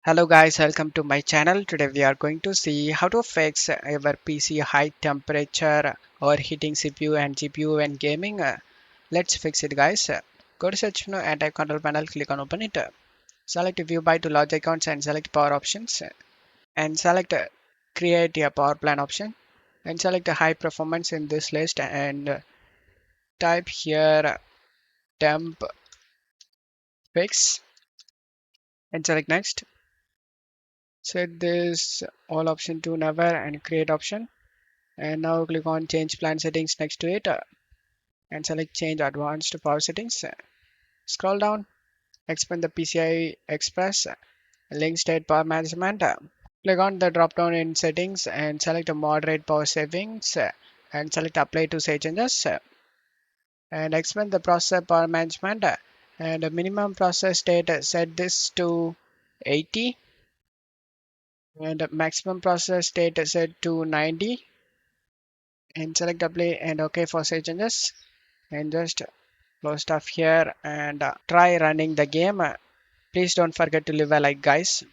Hello guys, welcome to my channel. Today we are going to see how to fix our PC high temperature overheating CPU and GPU when gaming. Let's fix it guys. Go to search menu and type control panel, click on open it. Select view by to large accounts and select power options and select create a power plan option and select high performance in this list and type here temp fix and select next. Set this all option to never and create option. And now click on change plan settings next to it and select change advanced power settings. Scroll down, expand the PCI Express link state power management. Click on the drop down in settings and select moderate power savings and select apply to save changes and expand the processor power management and the minimum process state set this to 80 and maximum process state set to 90 and select apply and OK for save changes and just close stuff here and try running the game. Please don't forget to leave a like guys.